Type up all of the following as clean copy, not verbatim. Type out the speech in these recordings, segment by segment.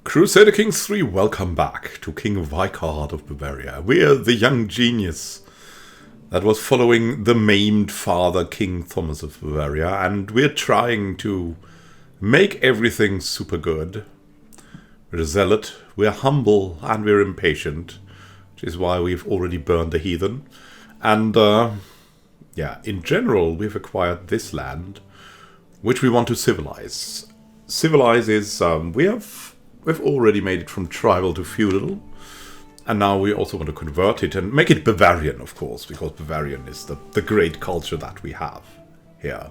Crusader Kings 3, welcome back to King Vicard of Bavaria. We're the young genius that was following the maimed father, King Thomas of Bavaria, and we're trying to make everything super good. We're a zealot, we're humble, and we're impatient, which is why we've already burned the heathen. And, in general, we've acquired this land, which we want to civilize. Civilize is, we've already made it from tribal to feudal, and now we also want to convert it and make it Bavarian, of course, because Bavarian is the great culture that we have here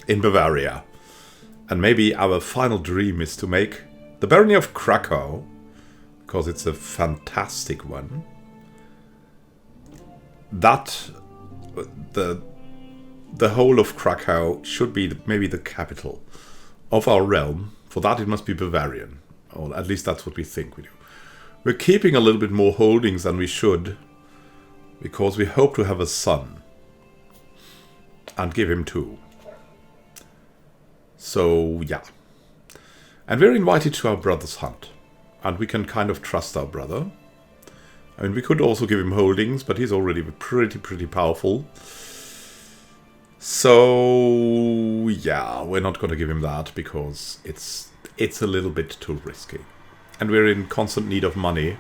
in Bavaria. And maybe our final dream is to make the barony of Krakow, because it's a fantastic one, that the whole of Krakow should be maybe the capital of our realm. For that it must be Bavarian. Or at least that's what we think we do. We're keeping a little bit more holdings than we should, because we hope to have a son and give him two. So, yeah. And we're invited to our brother's hunt, and we can kind of trust our brother. I mean, we could also give him holdings, but he's already pretty powerful. So, yeah, we're not going to give him that, because it's a little bit too risky. And we're in constant need of money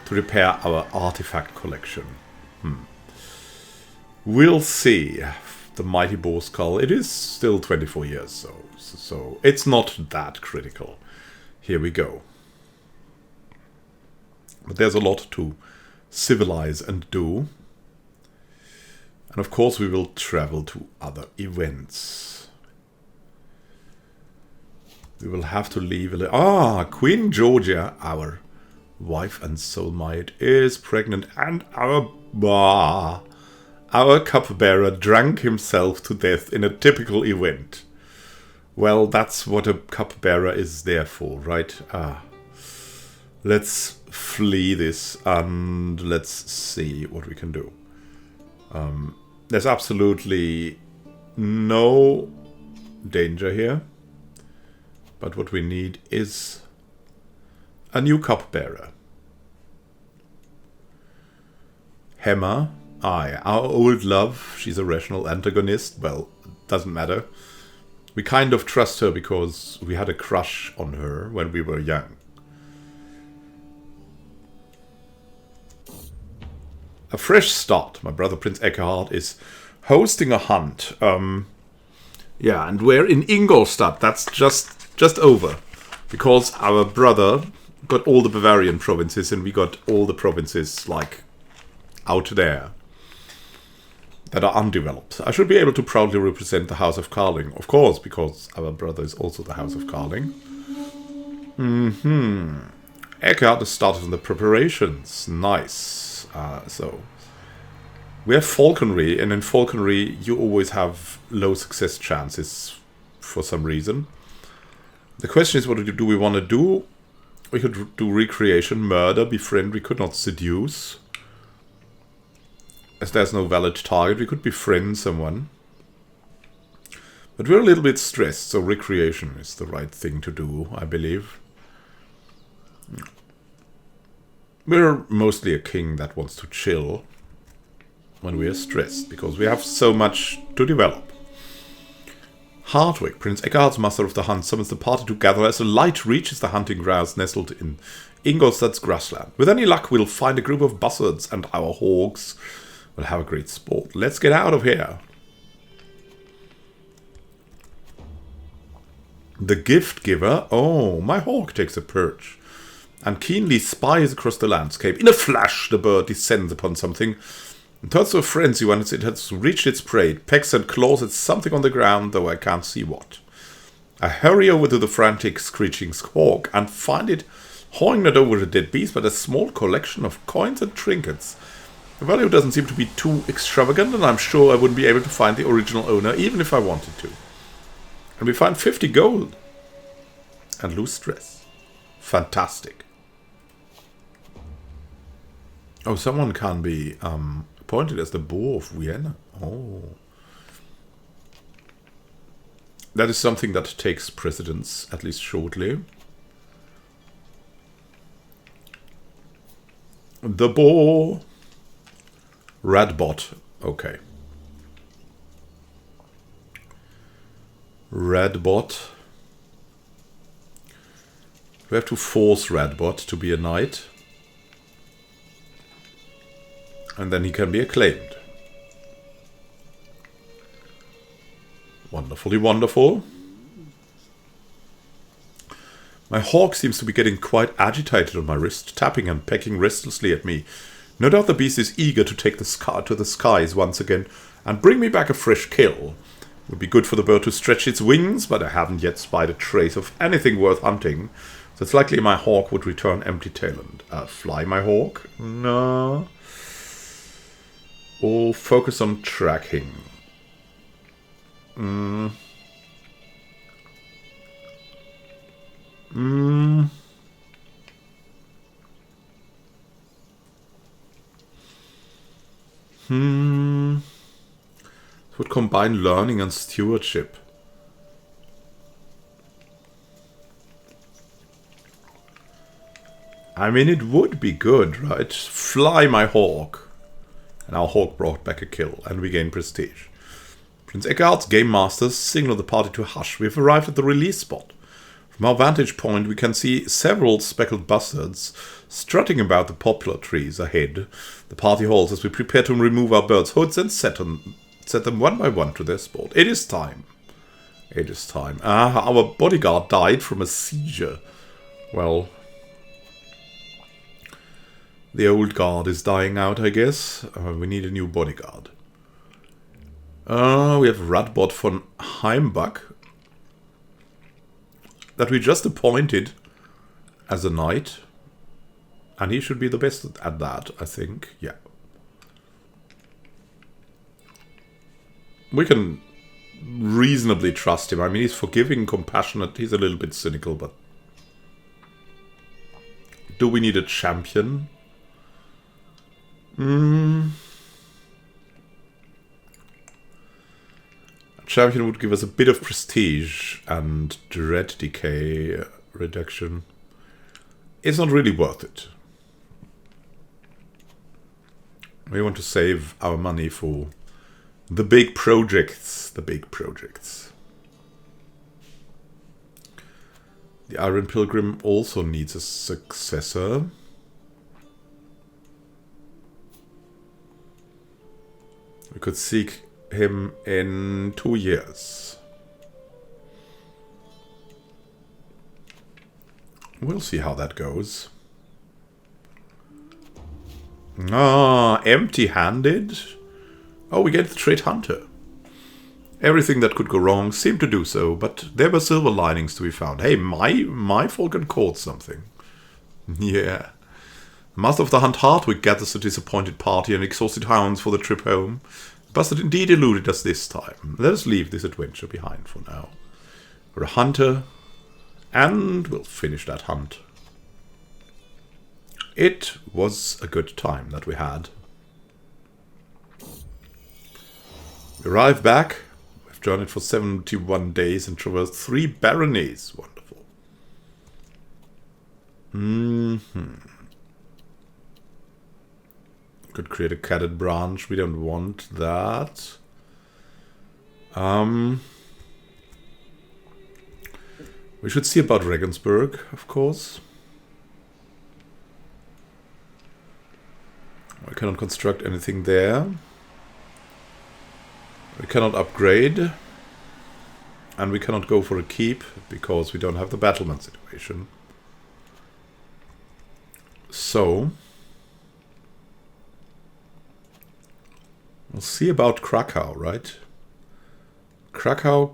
to repair our artifact collection. We'll see. The mighty boar skull. It is still 24 years, so it's not that critical. Here we go. But there's a lot to civilize and do. And of course we will travel to other events. We will have to leave Queen Georgia, our wife and soulmate, is pregnant, and our cupbearer drank himself to death in a typical event. Well, that's what a cupbearer is there for, right? Let's flee this and let's see what we can do. There's absolutely no danger here. But what we need is a new cupbearer. Hemma, our old love, she's a rational antagonist. Well, doesn't matter. We kind of trust her because we had a crush on her when we were young. A fresh start. My brother Prince Eckhard is hosting a hunt. And we're in Ingolstadt. That's just over, because our brother got all the Bavarian provinces and we got all the provinces like out there that are undeveloped. I should be able to proudly represent the House of Karling, of course, because our brother is also the House of Karling. Eckhard has started on the preparations. Nice. So we have falconry, and in falconry you always have low success chances for some reason. The question is, what do we want to do? We could do recreation, murder, befriend. We could not seduce, as there's no valid target. We could befriend someone. But we're a little bit stressed, so recreation is the right thing to do, I believe. We're mostly a king that wants to chill when we are stressed, because we have so much to develop. Hardwick, Prince Eckhard's master of the hunt, summons the party to gather as the light reaches the hunting grounds nestled in Ingolstadt's grassland. With any luck, we'll find a group of buzzards, and our hawks will have a great sport. Let's get out of here. The gift giver. Oh, my hawk takes a perch and keenly spies across the landscape. In a flash, the bird descends upon something and turns to a frenzy when it has reached its prey. It pecks and claws at something on the ground, though I can't see what. I hurry over to the frantic, screeching hawk and find it hawing not over a dead beast, but a small collection of coins and trinkets. The value doesn't seem to be too extravagant, and I'm sure I wouldn't be able to find the original owner, even if I wanted to. And we find 50 gold and lose stress. Fantastic. Oh, someone can be appointed as the Boar of Vienna. Oh. That is something that takes precedence, at least shortly. The boar. Redbot. Okay. Redbot. We have to force Redbot to be a knight. And then he can be acclaimed. Wonderfully wonderful. My hawk seems to be getting quite agitated on my wrist, tapping and pecking restlessly at me. No doubt the beast is eager to take the sky to the skies once again and bring me back a fresh kill. It would be good for the bird to stretch its wings, but I haven't yet spied a trace of anything worth hunting, so it's likely my hawk would return empty-tailed. Fly my hawk? No. Or focus on tracking. It would combine learning and stewardship. I mean, it would be good, right? Fly my hawk. And our hawk brought back a kill, and we gain prestige. Prince Eckhardt's game masters signal the party to hush. We've arrived at the release spot. From our vantage point, we can see several speckled bustards strutting about the poplar trees ahead. The party halts as we prepare to remove our birds' hoods and set them one by one to their spot. It is time. It is time. Our bodyguard died from a seizure. Well, the old guard is dying out, I guess. We need a new bodyguard. We have Radbot von Heimbach that we just appointed as a knight. And he should be the best at that, I think. Yeah. We can reasonably trust him. I mean, he's forgiving, compassionate. He's a little bit cynical, but... Do we need a champion? A champion would give us a bit of prestige and dread decay reduction. It's not really worth it. We want to save our money for the big projects. The big projects. The Iron Pilgrim also needs a successor. We could seek him in 2 years. We'll see how that goes. Empty-handed? Oh, we get the trait hunter. Everything that could go wrong seemed to do so, but there were silver linings to be found. Hey, my falcon caught something. Yeah. The master of the hunt Hardwick gathers a disappointed party and exhausted hounds for the trip home. The bastard indeed eluded us this time. Let us leave this adventure behind for now. We're a hunter, and we'll finish that hunt. It was a good time that we had. We arrived back. We've journeyed for 71 days and traversed 3 baronies. Wonderful. Could create a cadet branch. We don't want that. We should see about Regensburg, of course. We cannot construct anything there. We cannot upgrade. And we cannot go for a keep because we don't have the battlement situation. So we'll see about Krakow, right? Krakow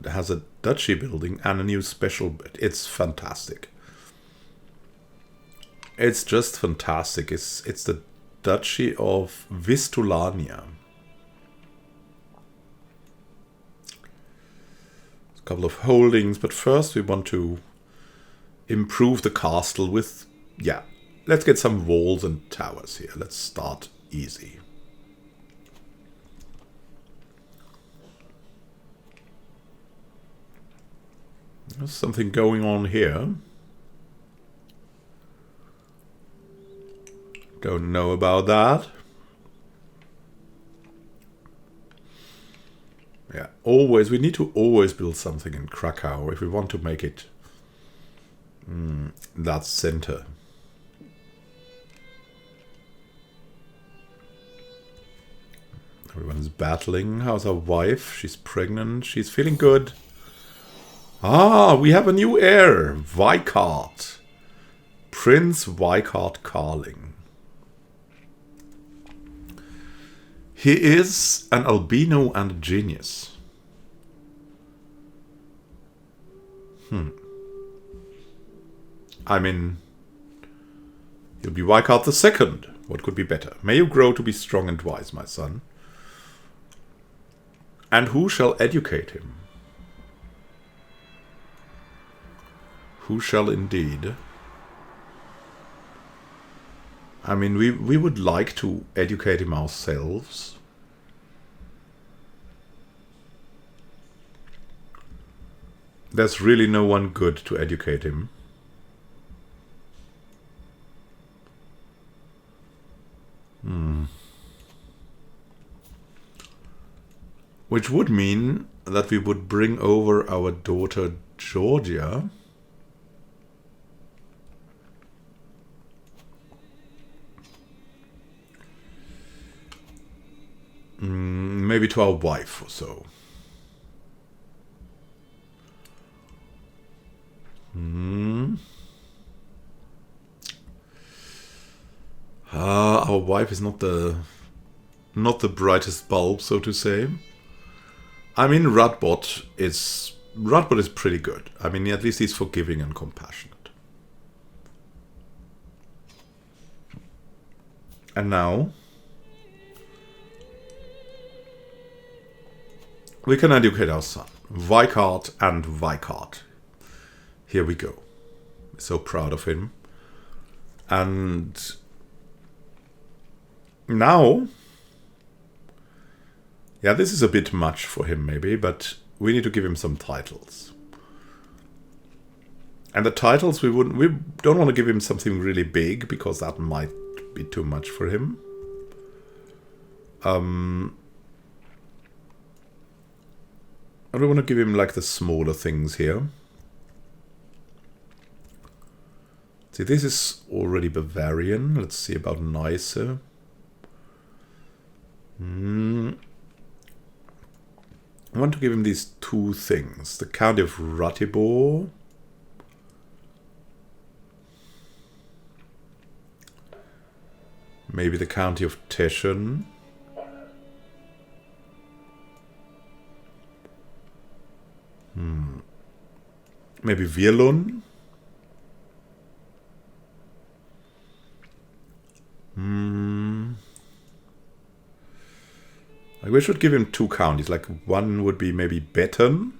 has a duchy building and a new special bit. It's fantastic. It's just fantastic. It's the Duchy of Vistulania. A couple of holdings, but first we want to improve the castle with... Yeah, let's get some walls and towers here. Let's start easy. There's something going on here. Don't know about that. Yeah, always. We need to always build something in Krakow if we want to make it that center. Everyone's battling. How's our wife? She's pregnant. She's feeling good. Ah, we have a new heir. Viscount. Prince Viscount Karling. He is an albino and a genius. I mean, he'll be Viscount the Second. What could be better? May you grow to be strong and wise, my son. And who shall educate him? Who shall indeed? I mean, we would like to educate him ourselves. There's really no one good to educate him. Which would mean that we would bring over our daughter Georgia. Maybe to our wife or so. Our wife is not the brightest bulb, so to say. I mean, Radbot is pretty good. I mean, at least he's forgiving and compassionate. And now we can educate our son, Viscount and Viscount. Here we go. So proud of him. And now, yeah, this is a bit much for him maybe, but we need to give him some titles. And the titles we don't want to give him something really big because that might be too much for him. And we want to give him like the smaller things here. See, this is already Bavarian. Let's see about nicer. I want to give him these two things. The County of Ratibor. Maybe the County of Teschen. Maybe Virlun. Like we should give him two counties. Like one would be maybe Betten.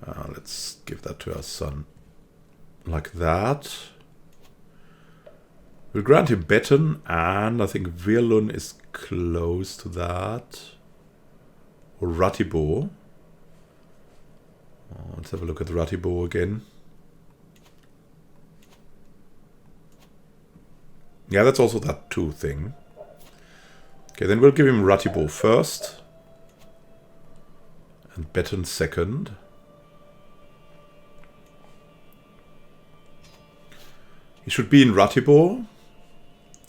Let's give that to our son. Like that. We'll grant him Betten, and I think Virlun is close to that. Or Ratibor. Let's have a look at Ratibor again. Yeah, that's also that two thing. Okay, then we'll give him Ratibor first. And Betten second. He should be in Ratibor.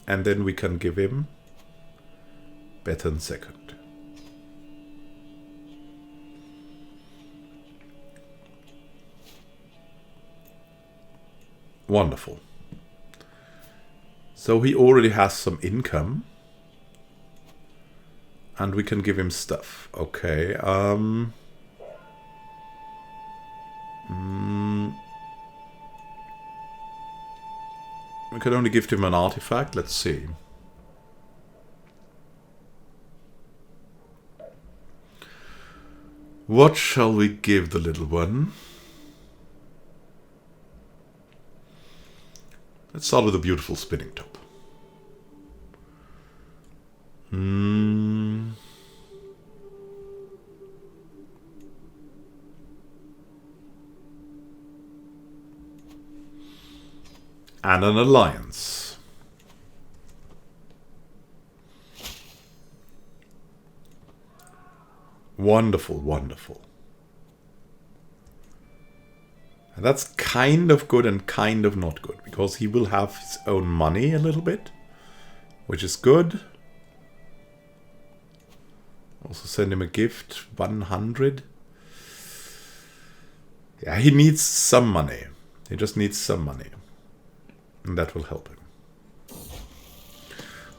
And then we can give him Betten second. Wonderful. So he already has some income. And we can give him stuff. Okay. We can only give him an artifact. Let's see. What shall we give the little one? Let's start with a beautiful spinning top. And an alliance. Wonderful, wonderful. And that's kind of good and kind of not good, because he will have his own money a little bit, which is good. Also send him a gift, 100. Yeah, he needs some money. He just needs some money. And that will help him.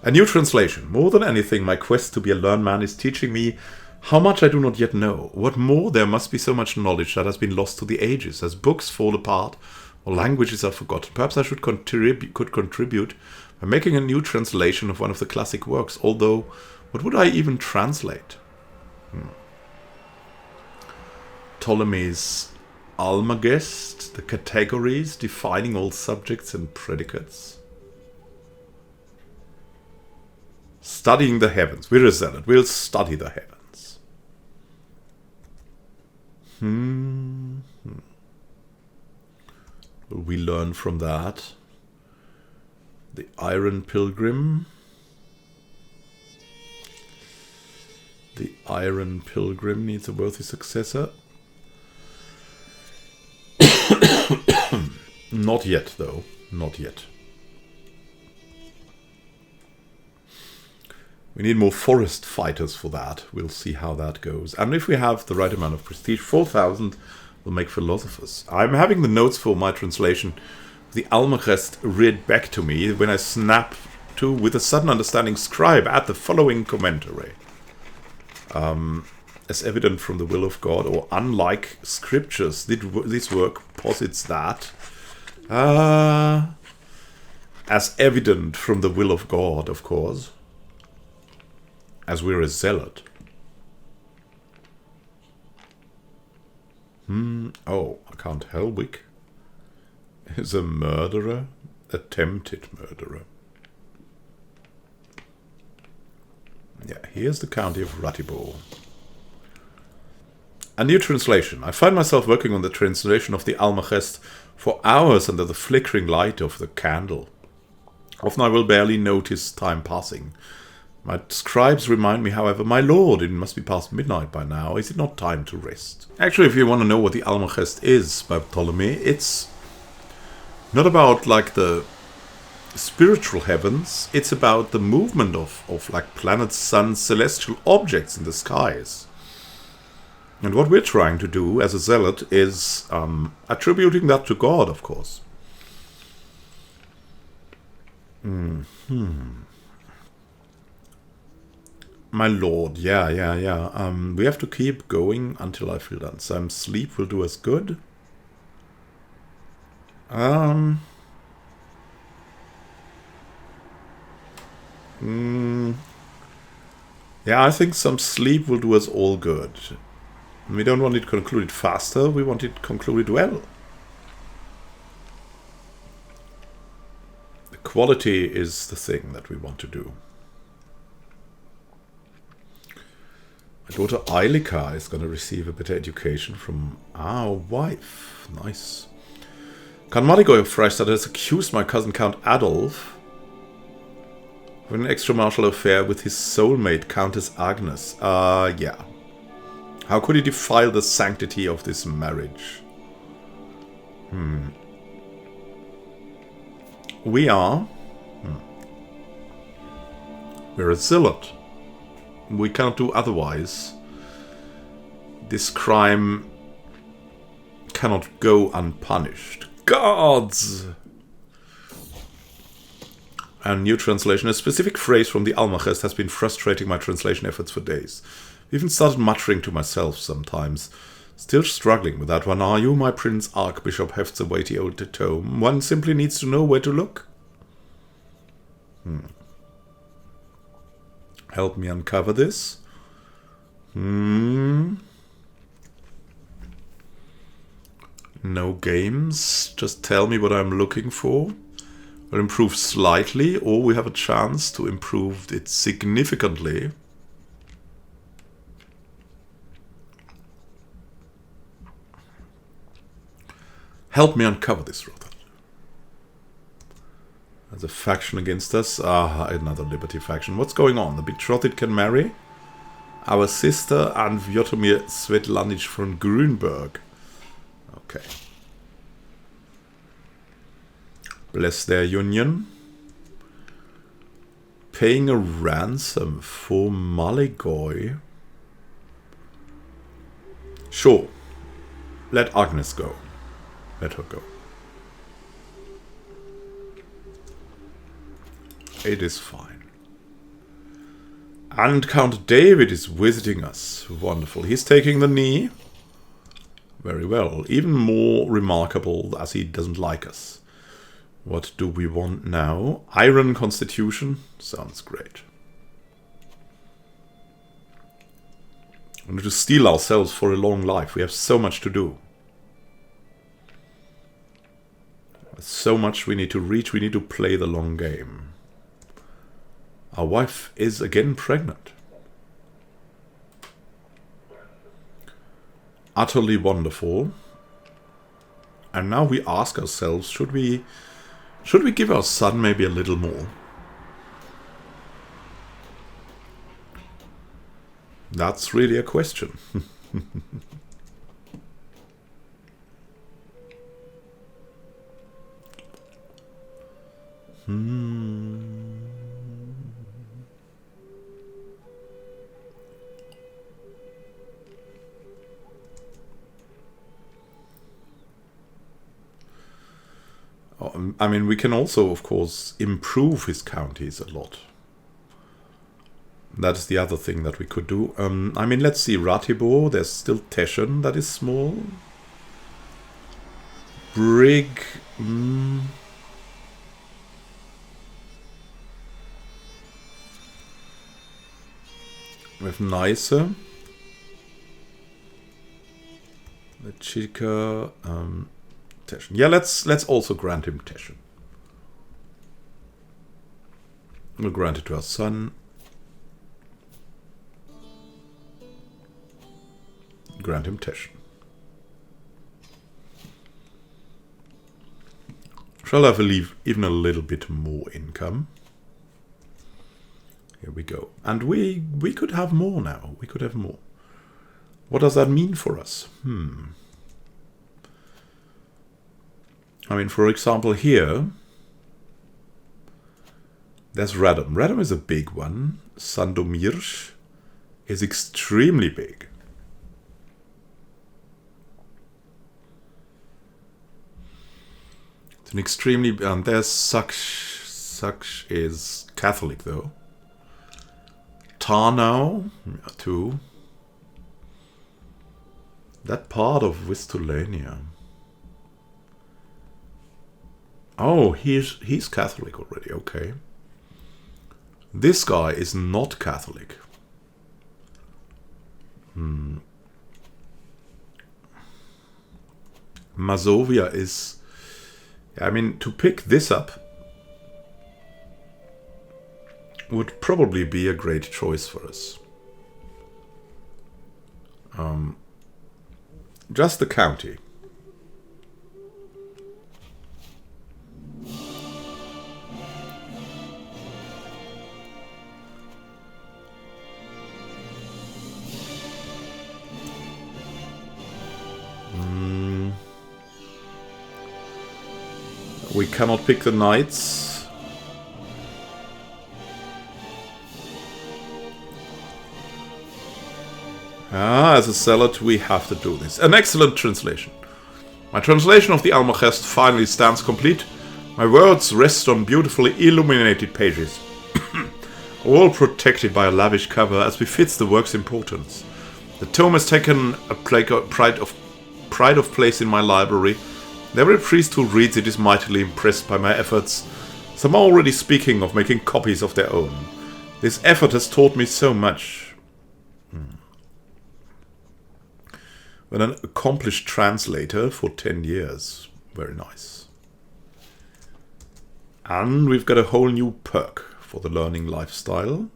A new translation. More than anything, my quest to be a learned man is teaching me how much I do not yet know. What more, there must be so much knowledge that has been lost to the ages, as books fall apart or languages are forgotten. Perhaps I could contribute by making a new translation of one of the classic works, although what would I even translate? Ptolemy's Almagest, the categories defining all subjects and predicates. Studying the heavens. We're a zealot. We'll study the heavens. Will we learn from that? The Iron Pilgrim. The Iron Pilgrim needs a worthy successor. Not yet, though. Not yet. We need more forest fighters for that. We'll see how that goes. And if we have the right amount of prestige, 4,000 will make philosophers. I'm having the notes for my translation. The Almagest read back to me when I snap to, with a sudden understanding, scribe at the following commentary. As evident from the will of God, or unlike scriptures, this work posits that. As evident from the will of God, of course. As we're a zealot. Oh, Count Helwig is a murderer. Attempted murderer. Yeah, here's the county of Ratibor. A new translation. I find myself working on the translation of the Almagest for hours under the flickering light of the candle. Often I will barely notice time passing. My scribes remind me, however, my lord, it must be past midnight by now. Is it not time to rest? Actually, if you want to know what the Almagest is by Ptolemy, it's not about like the spiritual heavens. It's about the movement of like planets, suns, celestial objects in the skies. And what we're trying to do as a zealot is attributing that to God, of course. My lord, yeah. We have to keep going until I feel done. Some sleep will do us good. Yeah, I think some sleep will do us all good. We don't want it concluded faster, we want it concluded well. The quality is the thing that we want to do. My daughter Eilika is going to receive a better education from our wife. Nice. Count Marigoy of Freistadt has accused my cousin Count Adolf of an extramarital affair with his soulmate Countess Agnes. Yeah. How could he defile the sanctity of this marriage? We are. We're a zealot. We cannot do otherwise. This crime cannot go unpunished. Gods! A new translation. A specific phrase from the Almagest has been frustrating my translation efforts for days. I even started muttering to myself sometimes. Still struggling with that one. Are you, my Prince Archbishop, hefts a weighty old tome? One simply needs to know where to look. Help me uncover this. No games. Just tell me what I'm looking for. We'll improve slightly, or we have a chance to improve it significantly. Help me uncover this, Rother. There's a faction against us. Ah, another Liberty faction. What's going on? The betrothed can marry? Our sister and Vyotomir Svetlanich from Grünberg. Okay. Bless their union. Paying a ransom for Maligoy. Sure. Let Agnes go. Let her go. It is fine. And Count David is visiting us. Wonderful. He's taking the knee. Very well. Even more remarkable as he doesn't like us. What do we want now? Iron Constitution? Sounds great. We need to steel ourselves for a long life. We have so much to do. So much we need to reach. We need to play the long game. Our wife is again pregnant. Utterly wonderful. And now we ask ourselves, should we give our son maybe a little more? That's really a question. I mean, we can also, of course, improve his counties a lot. That's the other thing that we could do. I mean, let's see. Ratibor, there's still Teschen that is small. Brig. With Nicer. The Chica. Teschen. Yeah, let's also grant him Teschen. We'll grant it to our son. Grant him Teschen. Shall I leave even a little bit more income? Here we go. And we could have more now. We could have more. What does that mean for us? I mean, for example, here, there's Radom. Radom is a big one. Sandomierz is extremely big. It's an extremely... And there's Saksh. Saksh is Catholic, though. Tarnau, too. That part of Vistulania. Oh, he's Catholic already, okay. This guy is not Catholic. Mazovia is... I mean, to pick this up would probably be a great choice for us. Just the county. We cannot pick the knights. As a zealot, we have to do this. An excellent translation. My translation of the Almagest finally stands complete. My words rest on beautifully illuminated pages, all protected by a lavish cover as befits the work's importance. The tome has taken a pride of place in my library. Every priest who reads it is mightily impressed by my efforts. Some are already speaking of making copies of their own. This effort has taught me so much. Been an accomplished translator for 10 years. Very nice. And we've got a whole new perk for the learning lifestyle.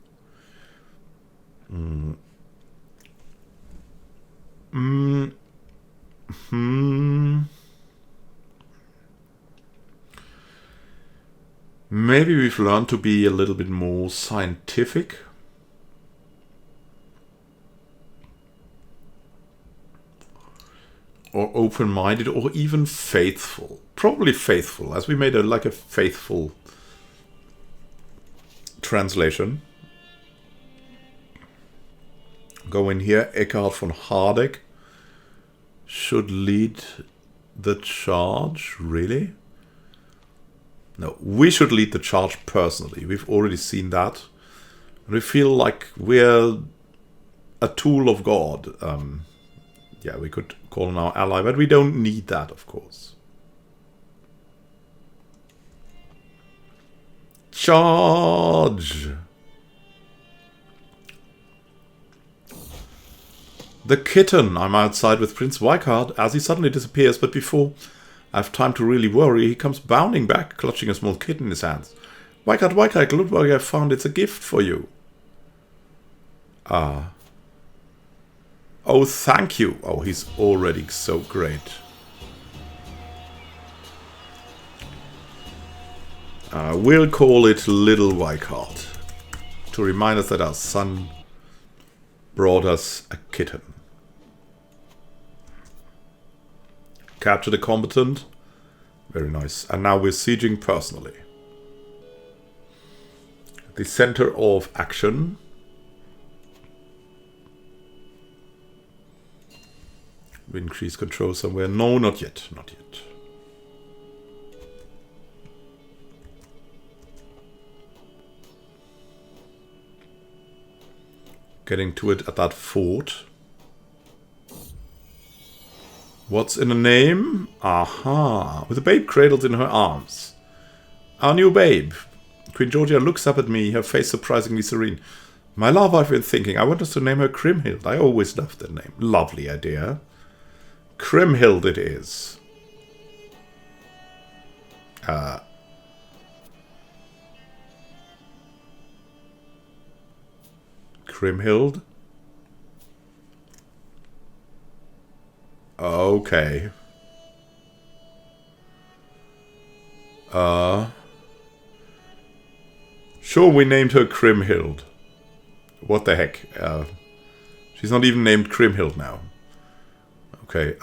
Maybe we've learned to be a little bit more scientific. Or open-minded, or even faithful. Probably faithful, as we made like a faithful translation. Go in here. Eckhard von Hardegg should lead the charge. Really? No, we should lead the charge personally. We've already seen that. We feel like we're a tool of God. Yeah, we could call him our ally, but we don't need that, of course. Charge! The kitten! I'm outside with Prince Weikart as he suddenly disappears, but before I have time to really worry, he comes bounding back, clutching a small kitten in his hands. Weikart, Weikart, look what I found. It's a gift for you. Ah. Oh, thank you. Oh, he's already so great. We'll call it Little Weikart to remind us that our son brought us a kitten. Capture the combatant. Very nice. And now we're sieging personally. The center of action. We increase control somewhere. No, not yet. Not yet. Getting to it at that fort. What's in the name? Aha. With a babe cradled in her arms. Our new babe. Queen Georgia looks up at me, her face surprisingly serene. My love, I've been thinking. I want us to name her Kriemhild. I always loved the name. Lovely idea. Kriemhild it is. Kriemhild. Okay. Sure, we named her Kriemhild. What the heck? She's not even named Kriemhild now. Okay,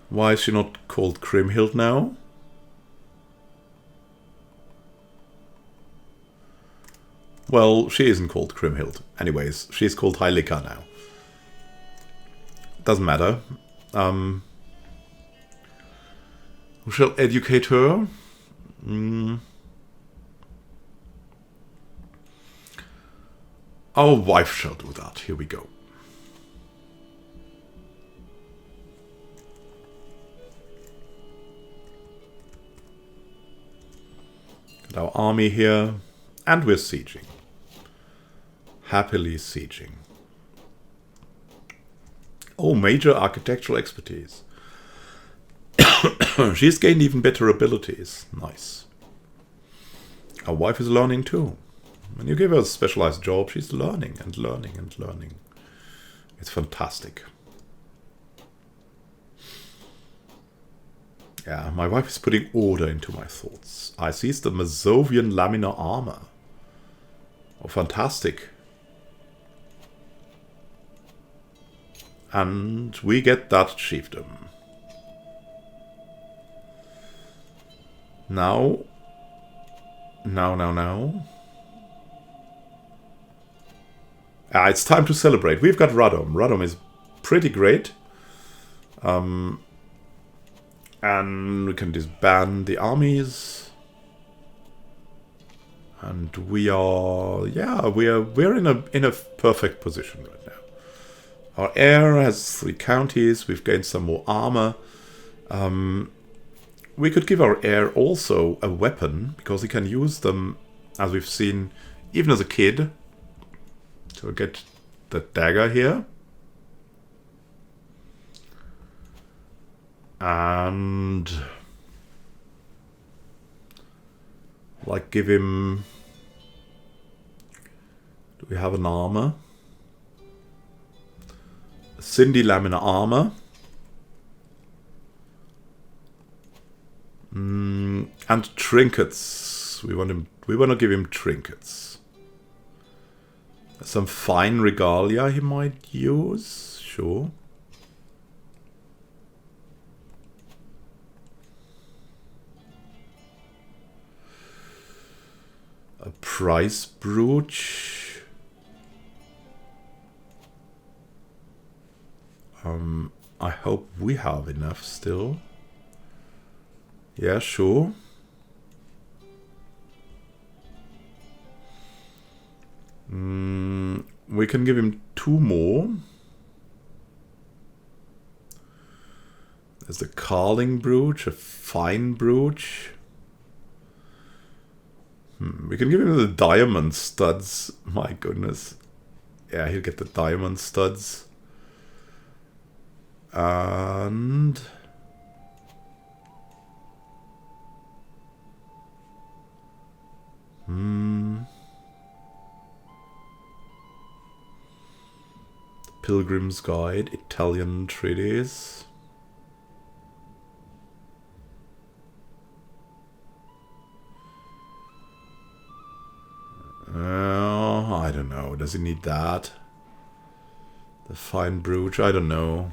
why is she not called Kriemhild now? Well, she isn't called Kriemhild. Anyways, she's called Heilika now. Doesn't matter. Who shall educate her? Our wife shall do that. Here we go. Got our army here. And we're sieging. Happily sieging. Oh, major architectural expertise. She's gained even better abilities. Nice. Our wife is learning too. When you give her a specialized job, she's learning and learning and learning. It's fantastic. Yeah, my wife is putting order into my thoughts. I seized the Mazovian laminar armor. Oh, fantastic. And we get that chiefdom. Now. It's time to celebrate. We've got Radom. Radom is pretty great. And we can disband the armies. And we are, yeah, we're in a perfect position right now. Our heir has 3 counties. We've gained some more armor. We could give our heir also a weapon, because he can use them, as we've seen, even as a kid. So we get the dagger here. And like give him... Do we have an armor? Cindy Laminar Armor. And trinkets. We want to give him trinkets. Some fine regalia he might use. Sure. A prize brooch. I hope we have enough still. Yeah, sure. We can give him 2 more. There's the carling brooch, a fine brooch. We can give him the diamond studs. My goodness. Yeah, he'll get the diamond studs. And... Pilgrim's Guide, Italian treaties. I don't know. Does he need that? The fine brooch? I don't know.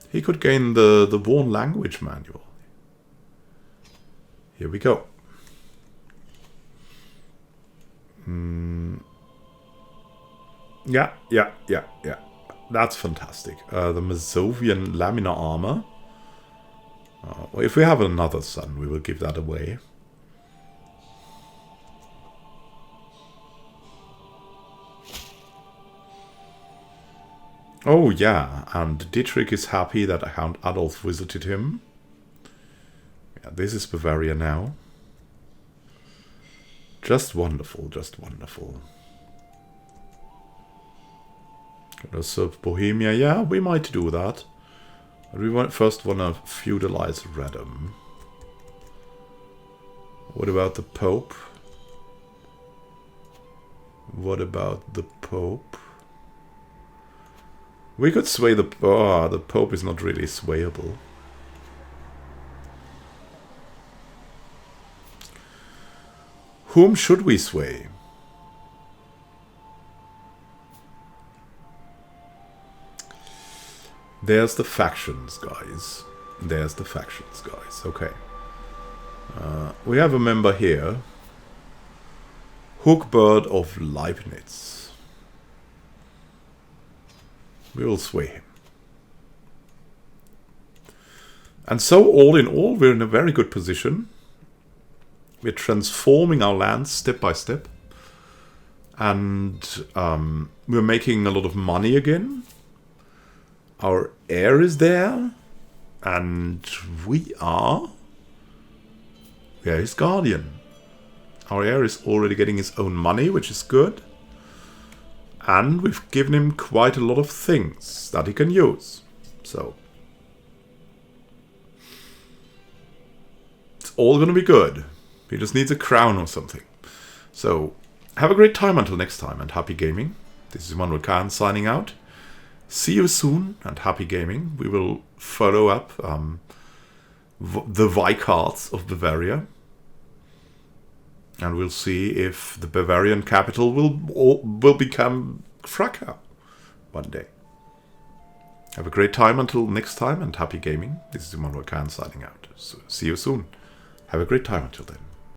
He could gain the Worn Language Manual. Here we go. Yeah. That's fantastic. The Mazovian Laminar Armor. Well, if we have another son, we will give that away. Oh yeah, and Dietrich is happy that Count Adolf visited him. Yeah, this is Bavaria now. Just wonderful, just wonderful. Gonna serve Bohemia. Yeah, we might do that. But we first want to feudalize Redham. What about the Pope? What about the Pope? We could sway the... Oh, the Pope is not really swayable. Whom should we sway? There's the factions, guys. There's the factions, guys. Okay. We have a member here. Hookbird of Leibniz. We will sway him. And so, all in all, we're in a very good position. We're transforming our lands step by step. And we're making a lot of money again. Our heir is there. And we are his guardian. Our heir is already getting his own money, which is good. And we've given him quite a lot of things that he can use. So it's all going to be good. He just needs a crown or something. So have a great time until next time, and happy gaming. This is Manuel Khan signing out. See you soon, and happy gaming. We will follow up the Viscounts of Bavaria. And we'll see if the Bavarian capital will become Krakow one day. Have a great time until next time, and happy gaming. This is Manuel Khan signing out. So see you soon. Have a great time until then.